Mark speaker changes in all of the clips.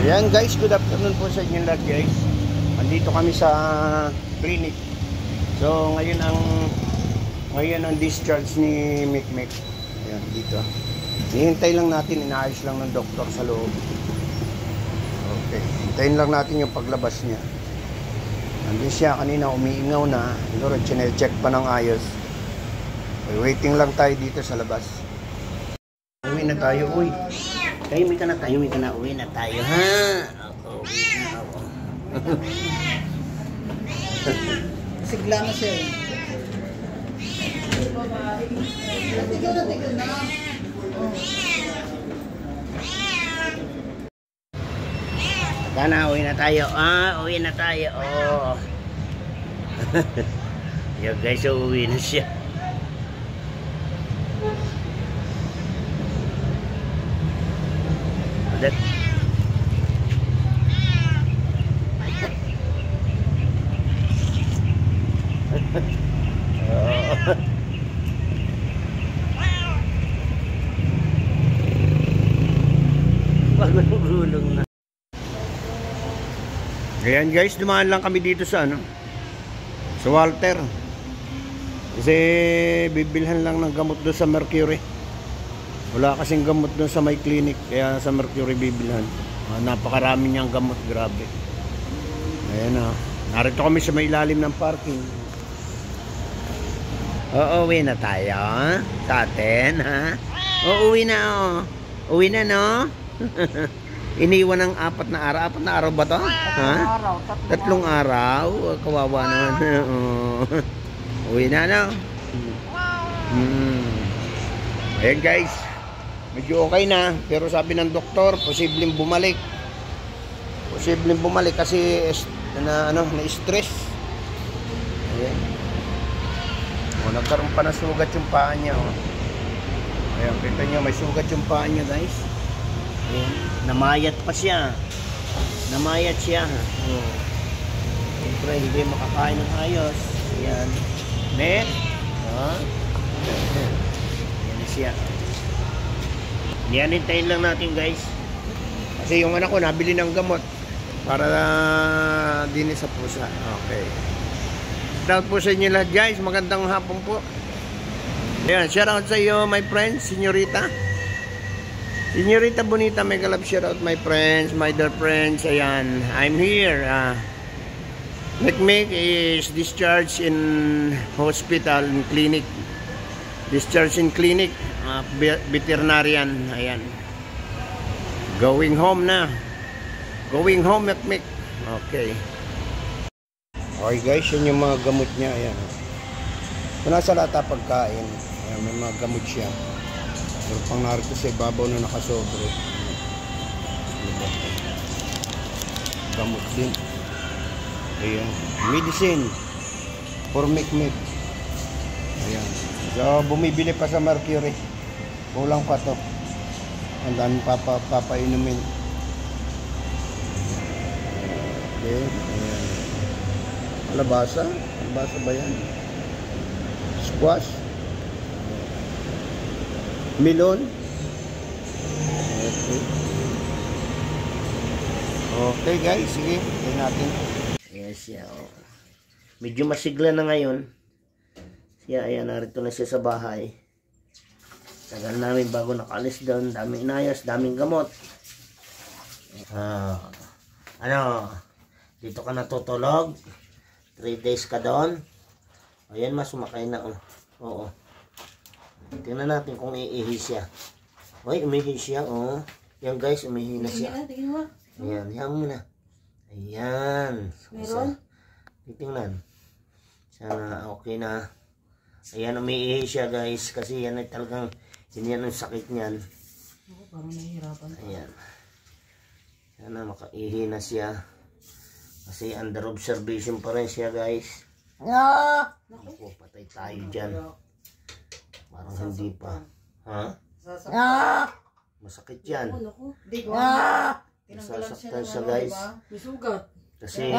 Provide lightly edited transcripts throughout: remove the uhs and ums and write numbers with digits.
Speaker 1: Ayan guys, good afternoon po sa inyo lahat guys. Andito kami sa clinic. So ngayon ang discharge ni Mikmek. Ayan dito. Hihintay lang natin, inaayos lang ng doktor sa loob. Okay, hintayin lang natin yung paglabas niya. Nandun siya kanina, umiingaw na. Siguro chine-check pa ng ayos. Okay, waiting lang tayo dito sa labas. Uwi na tayo, uy. Uwi na tayo, ha? Uwi na ako.
Speaker 2: Sigla na siya eh. Tigil na.
Speaker 1: Sana, uwi na tayo. Uwi na tayo. Oh. Yo guys, uwi na siya. That gulong na. Ayan guys, dumaan lang kami dito sa sa Walter. Kasi bibilhan lang ng gamot doon sa Mercury. Wala kasing gamot doon sa may clinic, kaya sa Mercury bibilhan. Napakarami niyang gamot, grabe. Ayan na. Narito kami sa may ilalim ng parking. Uuwi na tayo, ha? Sa atin, ha? Uuwi na, oh. Uwi na, no? Iniwan ng 4 na araw. 4 na araw ba to? Ha? 3 araw. Kawawa naman. Uwi na, no? Ayan guys, medyo okay na. Pero sabi ng doktor, posibleng bumalik. Kasi na-stress. Ayan. Nagkaroon pa ng sugat yung paa niya. Ayan, kita nyo, may sugat yung paa niya guys. Ayan. Namayat pa siya. Siyempre, hindi makakain ng ayos. Ayan. Net. Ayan na siya. Yan, hintayin lang natin guys. Kasi yung anak ko nabili ng gamot para din sa pusa. Okay. Shout po sa inyo lahat guys. Magandang hapon po. Ayan, shout out sa iyo my friends, Senyorita Bonita, mega love shout out my friends, my dear friends. Ayan, I'm here. Mikmek is discharged in hospital, in clinic. Discharged in clinic, veterinarian. Ayan. Going home na. Going home, Mikmek. Okay. Okay guys, yun yung mga gamot niya. Ayan. Kung nasa lata pagkain, ayan, may mga gamot siya. Pero pang narito sa ibabaw na nakasobre. Gamot din. Ayan. Medicine for Mikmek. Ayan. So, bumibili pa sa Mercury. Kulang pa to. Ang dami papainumin. Okay. Ayan. Alabasa? Alabasa ba yan? Squash? Melon? Okay. Okay guys, sige. Tignan natin. Yes, yeah. Medyo masigla na ngayon. Siya, ayan, narito na siya sa bahay. Tagal namin bago nakalis doon. Daming inayos, daming gamot. Dito ka natutulog. 3 days ka doon. Ayan, mas sumakay na. Oo. Tingnan natin kung iihi siya. Uy, umihi siya. Oh. Yan guys, umihi na siya. Ayan, yan muna. Ayan.
Speaker 2: Meron?
Speaker 1: Titingnan. Sana okay na. Ayan, umiihi siya guys. Kasi yan ay talagang yan ang sakit niyan.
Speaker 2: Parang nahihirapan.
Speaker 1: Ayan. Sana makaihi na siya. Kasi under observation pa rin siya guys. Naku, patay tayo dyan. Parang hindi pa. Ha? Masakit yan. Nasasaktan siya guys. Kasi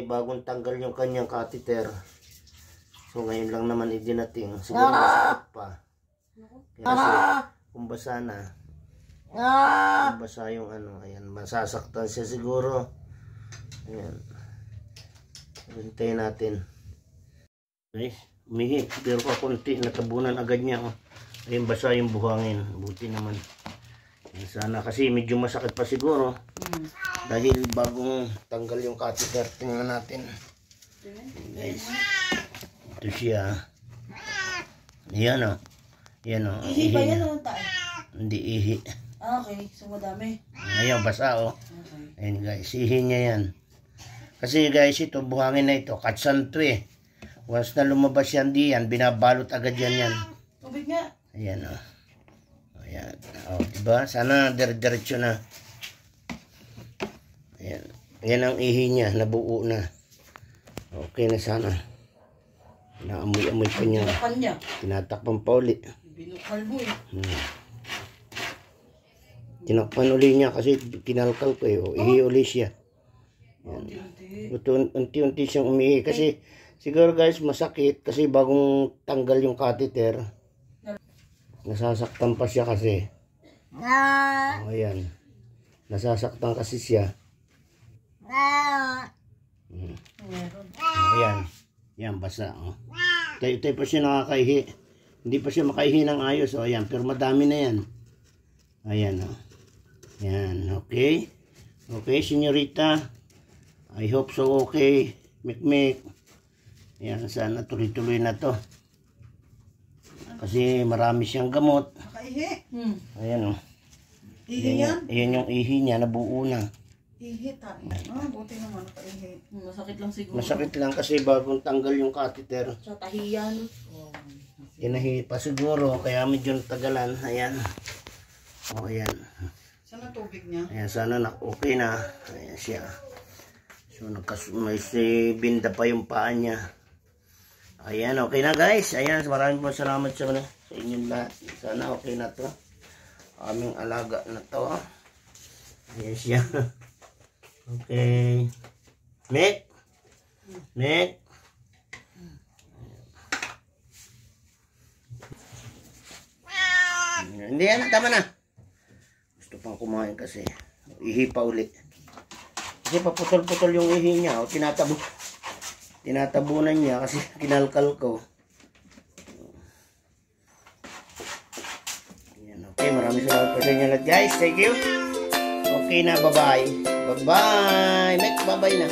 Speaker 1: bagong tanggal yung kanyang catheter. So ngayon lang naman idinating. Siguro masakit pa. Kasi kung basa na, Basa yung ano, ayan, masasaktan siya siguro. Ayan. Hintayin natin. Guys, umihi, pero kakunti, natabunan agad niya. Oh. Ayun, basa yung buhangin. Buti naman. Ayan, sana kasi medyo masakit pa siguro. Dahil bagong tanggal yung catheter. Tingnan natin. Guys, ito siya. Ayan o. Ayan o.
Speaker 2: Ihi ba yan o tayo?
Speaker 1: Hindi ihi.
Speaker 2: Ah, okay. So, madami.
Speaker 1: Ayan, basa o.
Speaker 2: Okay.
Speaker 1: Ayan guys, ihi niya yan. Kasi guys, ito, buhangin na ito. Katsan to eh. Once na lumabas yan diyan, binabalot agad yan.
Speaker 2: Tubig nga.
Speaker 1: Ayan o. Ayan. O, diba? Sana diretso na. Ayan. Ayan ang ihi niya. Nabuo na. Okay na sana. Naamoy-amoy pa niya.
Speaker 2: Binukal niya.
Speaker 1: Tinatakpan pa ulit.
Speaker 2: Binukal mo eh.
Speaker 1: Tinakpan uli niya kasi kinalkal ko eh. O, ihi uli siya.
Speaker 2: Unti-unti.
Speaker 1: Unti-unti siyang umihi. Kasi siguro guys masakit kasi bagong tanggal yung catheter. Nasasaktan pa siya kasi. O, ayan. Nasasaktan kasi siya.
Speaker 2: Meron.
Speaker 1: Ayan. Yan, basa. Oh. Tayo pa siya nakakaihi. Hindi pa siya makaihi ng ayos. O, ayan. Pero madami na yan. Ayan. Oh. Yan. Okay. Okay, senyorita. I hope so okay. Mikmik. Ayan, sana tuloy-tuloy na to. Kasi marami siyang gamot.
Speaker 2: Nakaihi.
Speaker 1: Ayan, oh.
Speaker 2: Ihi yan?
Speaker 1: Ayan yung ihi niya. Nabuo na.
Speaker 2: Ihi tayo. Ah, buti naman nakaihi. Masakit lang siguro.
Speaker 1: Masakit lang kasi bagong tanggal yung catheter.
Speaker 2: Sa tahiyan.
Speaker 1: Tinahi pa siguro, kaya medyo natagalan. Ayan. O, ayan.
Speaker 2: Saan ang tubig niya?
Speaker 1: Ayan, sana okay na. Ayan siya. So, may binda pa yung paa niya. Ayan, okay na guys. Ayan, maraming po salamat sa inyong lahat. Sana okay na to. Aming alaga na to. Ayan siya. Okay. Nick? Nick? Hindi yan, tama na. Gusto pang kumain kasi. Ihi pa uli. Kasi paputol-putol yung ihi niya. O, tinatabunan niya kasi kinalkal ko. Yan, okay, maraming salamat po sa inyo lahat guys. Thank you. Okay na, bye-bye. Bye-bye. Make bye-bye na.